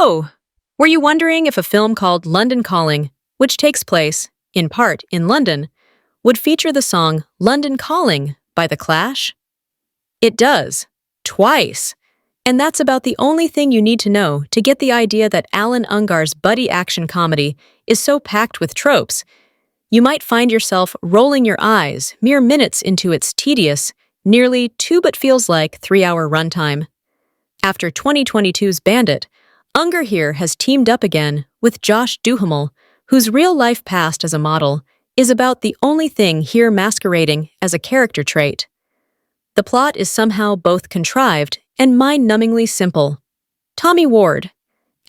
So, were you wondering if a film called London Calling, which takes place, in part, in London, would feature the song London Calling by The Clash? It does. Twice. And that's about the only thing you need to know to get the idea that Alan Ungar's buddy action comedy is so packed with tropes, you might find yourself rolling your eyes mere minutes into its tedious, nearly 2 but feels like 3-hour runtime. After 2022's Bandit, Ungar here has teamed up again with Josh Duhamel, whose real-life past as a model is about the only thing here masquerading as a character trait. The plot is somehow both contrived and mind-numbingly simple. Tommy Ward,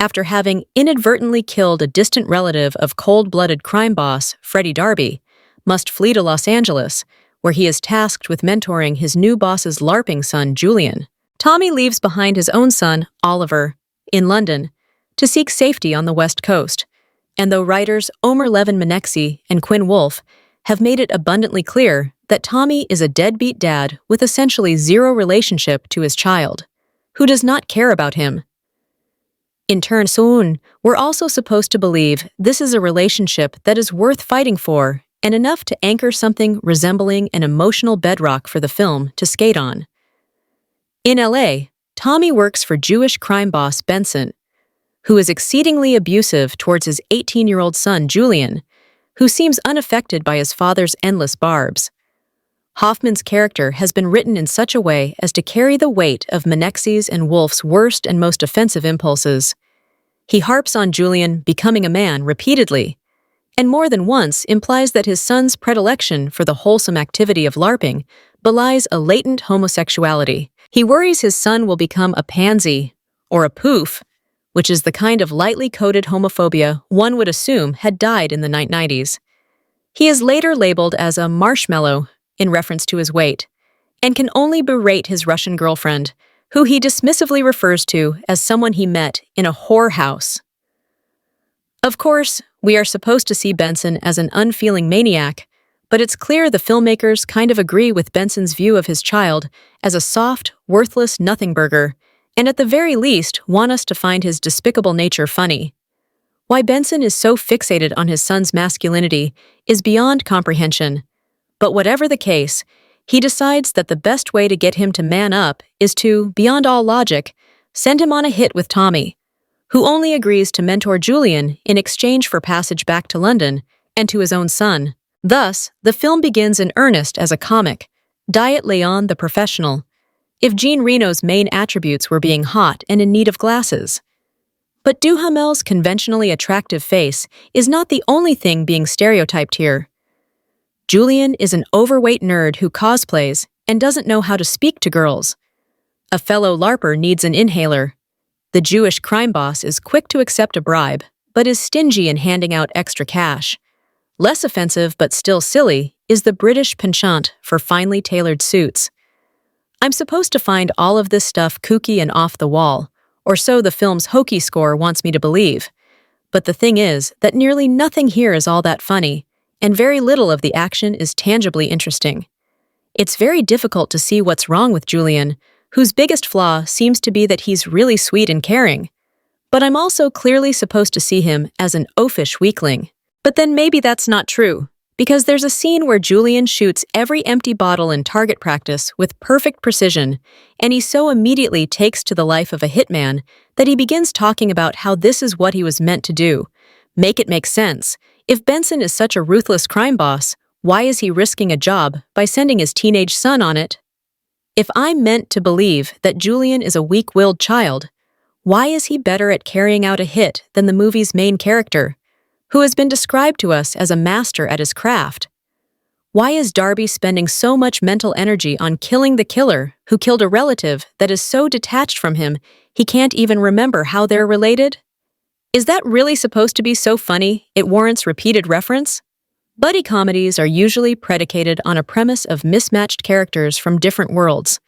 after having inadvertently killed a distant relative of cold-blooded crime boss Freddie Darby, must flee to Los Angeles, where he is tasked with mentoring his new boss's LARPing son, Julian. Tommy leaves behind his own son, Oliver, in London, to seek safety on the West Coast, and though writers Omer Levin-Menexi and Quinn Wolfe have made it abundantly clear that Tommy is a deadbeat dad with essentially zero relationship to his child, who does not care about him. In turn, soon, we're also supposed to believe this is a relationship that is worth fighting for and enough to anchor something resembling an emotional bedrock for the film to skate on. In LA, Tommy works for Jewish crime boss Benson, who is exceedingly abusive towards his 18-year-old son Julian, who seems unaffected by his father's endless barbs. Hoffman's character has been written in such a way as to carry the weight of Menexi's and Wolfe's worst and most offensive impulses. He harps on Julian becoming a man repeatedly, and more than once implies that his son's predilection for the wholesome activity of LARPing belies a latent homosexuality. He worries his son will become a pansy, or a poof, which is the kind of lightly coded homophobia one would assume had died in the 1990s. He is later labeled as a marshmallow in reference to his weight, and can only berate his Russian girlfriend, who he dismissively refers to as someone he met in a whorehouse. Of course, we are supposed to see Benson as an unfeeling maniac, but it's clear the filmmakers kind of agree with Benson's view of his child as a soft, worthless nothing burger, and at the very least want us to find his despicable nature funny. Why Benson is so fixated on his son's masculinity is beyond comprehension, but whatever the case, he decides that the best way to get him to man up is to, beyond all logic, send him on a hit with Tommy, who only agrees to mentor Julian in exchange for passage back to London and to his own son. Thus, the film begins in earnest as a comic, Diet Leon the Professional, if Jean Reno's main attributes were being hot and in need of glasses. But Duhamel's conventionally attractive face is not the only thing being stereotyped here. Julian is an overweight nerd who cosplays and doesn't know how to speak to girls. A fellow LARPer needs an inhaler. The Jewish crime boss is quick to accept a bribe, but is stingy in handing out extra cash. Less offensive but still silly is the British penchant for finely tailored suits. I'm supposed to find all of this stuff kooky and off the wall, or so the film's hokey score wants me to believe. But the thing is that nearly nothing here is all that funny, and very little of the action is tangibly interesting. It's very difficult to see what's wrong with Julian, whose biggest flaw seems to be that he's really sweet and caring. But I'm also clearly supposed to see him as an oafish weakling. But then maybe that's not true, because there's a scene where Julian shoots every empty bottle in target practice with perfect precision, and he so immediately takes to the life of a hitman that he begins talking about how this is what he was meant to do. Make it make sense. If Benson is such a ruthless crime boss, why is he risking a job by sending his teenage son on it? If I'm meant to believe that Julian is a weak-willed child, why is he better at carrying out a hit than the movie's main character, who has been described to us as a master at his craft? Why is Darby spending so much mental energy on killing the killer who killed a relative that is so detached from him he can't even remember how they're related? Is that really supposed to be so funny it warrants repeated reference? Buddy comedies are usually predicated on a premise of mismatched characters from different worlds.